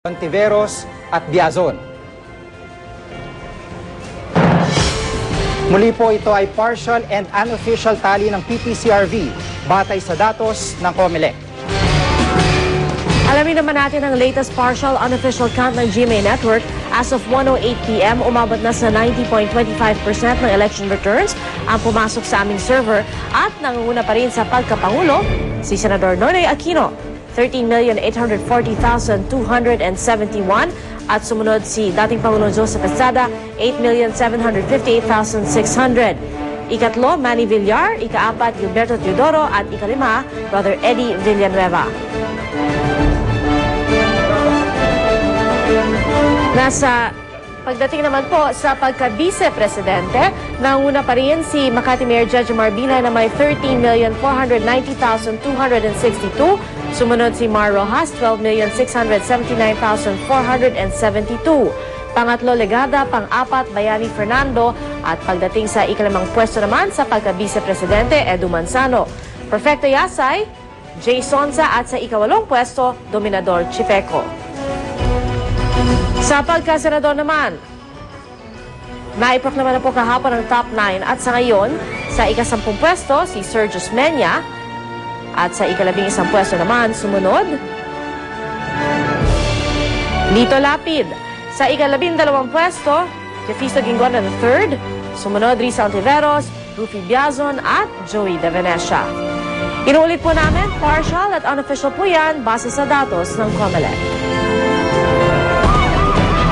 Ontiveros at Biazon. Muli po ito ay partial and unofficial tally ng PPCRV batay sa datos ng COMELEC. Alamin naman natin ang latest partial unofficial count ng GMA Network. As of 1:08 p.m., umabot na sa 90.25% ng election returns ang pumasok sa aming server at nangunguna pa rin sa pagkapangulo si Senador Nonoy Aquino, 13,840,271 at sumunod si dating Pangulong Joseph Estrada, 8,758,600. Ikatlo, Manny Villar. Ikaapat, Gilberto Teodoro. At ikalima, Brother Eddie Villanueva. Pagdating naman po sa pagka-vice-presidente, nanguna pa rin si Makati Mayor Jejomar Binay na may 13,490,262. Sumunod si Mar Rojas, 12,679,472. Pangatlo, Legada. Pang-apat, Bayani Fernando. At pagdating sa ikalimang pwesto naman sa pagka-vice-presidente, Edu Manzano. Perfecto Yasay, Jay Sonsa at sa ikawalong pwesto, Dominador Chipeco. Sa pagka-senador naman, naiproklama na po kahapon ang top 9 at sa ngayon, sa ika-10 pwesto, si Sergius Menya at sa ika-11 pwesto naman, sumunod, Lito Lapid. Sa ika-12 pwesto, Jefisto Gingon III, sumunod Risa Ontiveros, Rufy Biazon at Joey De Venecia. Inuulit po namin, partial at unofficial po yan base sa datos ng COMELEC.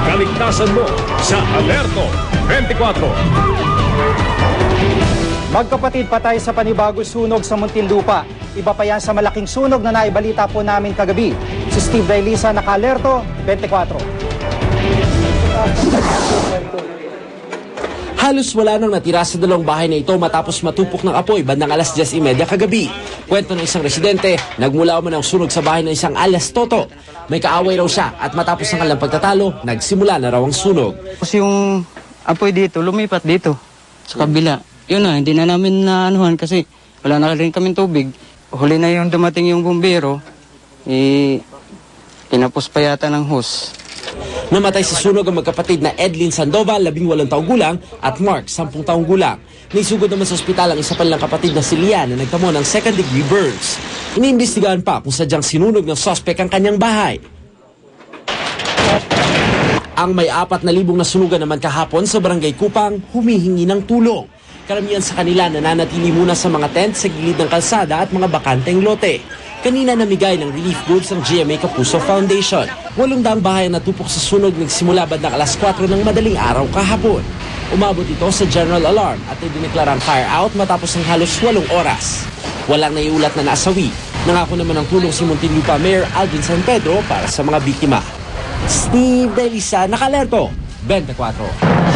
Kaligtasan mo sa Alerto 24. Magkapatid patay sa panibagong sunog sa Muntinlupa. Iba pa yan sa malaking sunog na naibalita po namin kagabi. Si Steve Dailisa, naka-Alerto 24. Halos wala nang natira sa dalawang bahay na ito matapos matupok ng apoy bandang alas 10:30 kagabi. Kwento ng isang residente, nagmula man ang sunog sa bahay ng isang alias Toto. May kaaway raw siya at matapos ang kanilang pagtatalo, nagsimula na raw ang sunog. Tapos yung apoy dito, lumipat dito sa kabila. Yun na, hindi na namin naanuhan kasi wala na rin kaming tubig. Huli na yung dumating yung bumbero, tinapos pa yata ng hose. Namatay sa sunog ang magkapatid na Edlin Sandoval, 18 taong gulang, at Mark, 10 taong gulang. Naisugod naman sa ospital ang isa pa nilang kapatid na si Lian na nagtamo ng second-degree burns. Iniimbestigahan pa kung sadyang sinunog ng suspect ang kanyang bahay. Ang may 4,000 na sunugan naman kahapon sa Barangay Kupang, humihingi ng tulong. Karamihan sa kanila nananatili muna sa mga tent sa gilid ng kalsada at mga bakanteng lote. Kanina namigay ng relief goods ng GMA Kapuso Foundation. 800 bahay ang natupok sa sunog nagsimula bandang alas 4 ng madaling araw kahapon. Umabot ito sa general alarm at idineklarang fire out matapos ng halos 8 oras. Walang naiulat na nasawi. Nangako naman ng tulong si Muntinlupa Mayor Alvin San Pedro para sa mga biktima. Steve Dailisa, naka-Alerto 24.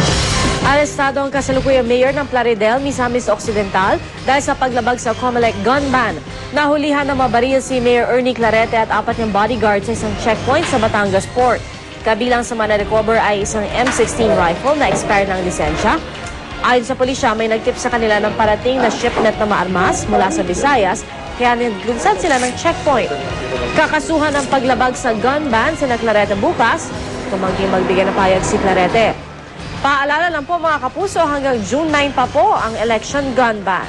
Arestado ang kasalukuyang mayor ng Plaridel, Misamis Occidental dahil sa paglabag sa COMELEC gun ban. Nahulihan na mabaril si Mayor Ernie Clarete at 4 niyang bodyguard sa isang checkpoint sa Batangas Port. Kabilang sa mga na-recover ay isang M16 rifle na expired ng lisensya. Ayon sa pulisya, may nagtip sa kanila ng parating na shipment na maarmas mula sa Visayas, kaya naglunsad sila ng checkpoint. Kakasuhan ng paglabag sa gun ban sina Clarete bukas, tumanggi magbigay ng payag si Clarete. Paalala lang po mga kapuso, hanggang June 9 pa po ang election gun ban.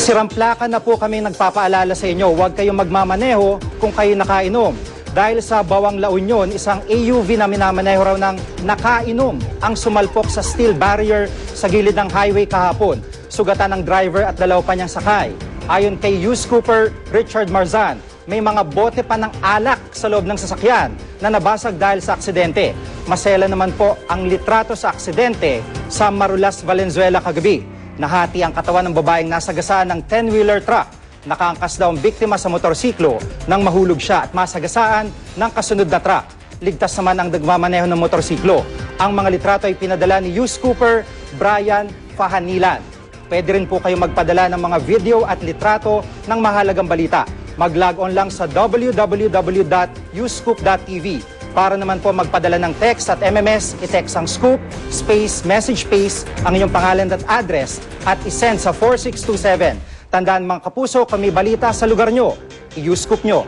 Siramplakan na po kami nagpapaalala sa inyo, huwag kayong magmamaneho kung kayo nakainom. Dahil sa Bawang La Union, isang AUV na minamaneho raw ng nakainom ang sumalpok sa steel barrier sa gilid ng highway kahapon. Sugatan ng driver at 2 pa niyang sakay. Ayon kay Youth Cooper Richard Marzan, may mga bote pa ng alak sa loob ng sasakyan na nabasag dahil sa aksidente. Masela naman po ang litrato sa aksidente sa Marulas, Valenzuela kagabi. Nahati ang katawan ng babaeng nasagasaan ng 10-wheeler truck. Nakaangkas daw ang biktima sa motorsiklo nang mahulog siya at masagasaan ng kasunod na truck. Ligtas naman ang nagmamaneho ng motorsiklo. Ang mga litrato ay pinadala ni Youth Cooper Brian Fahanilan. Pwede rin po kayo magpadala ng mga video at litrato ng mahalagang balita. Mag-log on lang sa www.uscoop.tv. Para naman po magpadala ng text at MMS, i-text ang scoop, space, message space, ang inyong pangalan at address at isend sa 4627. Tandaan mga kapuso, kami balita sa lugar nyo. I-scoop nyo.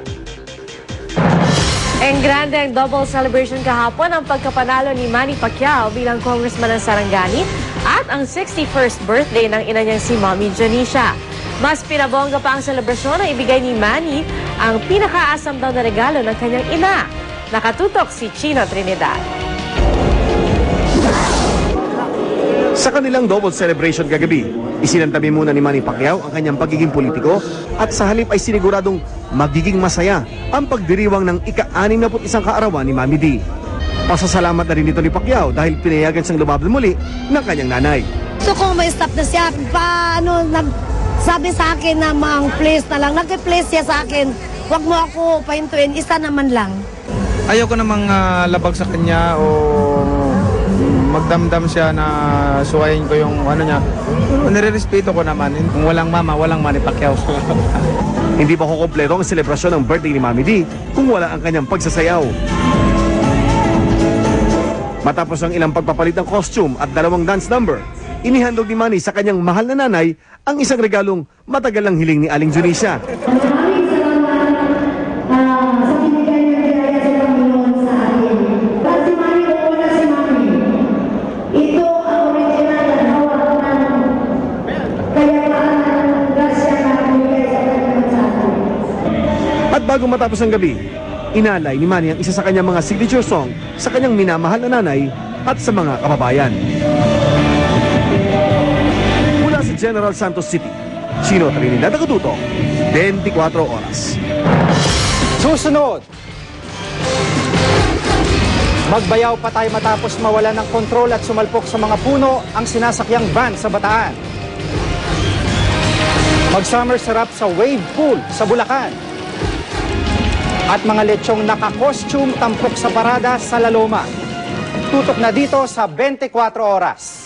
Ang grande ang double celebration kahapon ang pagkapanalo ni Manny Pacquiao bilang congressman ng Sarangani at ang 61st birthday ng ina niyang si Mommy Janisha. Mas pinabongga pa ang selebrasyon na ibigay ni Manny ang pinakaasam daw na regalo ng kanyang ina. Nakatutok si Chino Trinidad. Sa kanilang double celebration kagabi, isinantabi muna ni Manny Pacquiao ang kanyang pagiging politiko at sa halip ay siniguradong magiging masaya ang pagdiriwang ng ika-61 kaarawan ni Mami D. Pasasalamat na rin ito ni Pacquiao dahil pinayagan siyang lumaban muli ng kanyang nanay. So kung may stop na siya, sabi sa akin na please na lang, nag-please siya sa akin, huwag mo ako pahintuin, isa naman lang. Ayoko namang labag sa kanya o magdamdam siya na suwayin ko yung niya. Nire-respeto ko naman. Kung walang mama, walang Manny Pacquiao. Hindi pa kukumpleto ang selebrasyon ng birthday ni Mami D kung wala ang kanyang pagsasayaw. Matapos ang ilang pagpapalit ng costume at 2 dance number, inihandog ni Manny sa kanyang mahal na nanay ang isang regalong matagal lang hiling ni Aling Junisha. At bago matapos ang gabi, inalay ni Manny ang isa sa kanyang mga signature song sa kanyang minamahal na nanay at sa mga kababayan. Mula sa General Santos City, Chino Trinidad, Nakatutok, 24 oras. Susunod! Magbayaw pa tayo matapos mawala ng kontrol at sumalpok sa mga puno ang sinasakyang van sa Bataan. Mag-summer sarap sa wave pool sa Bulacan. At mga lechong naka-costume tampok sa parada sa La Loma. Tutok na dito sa 24 oras.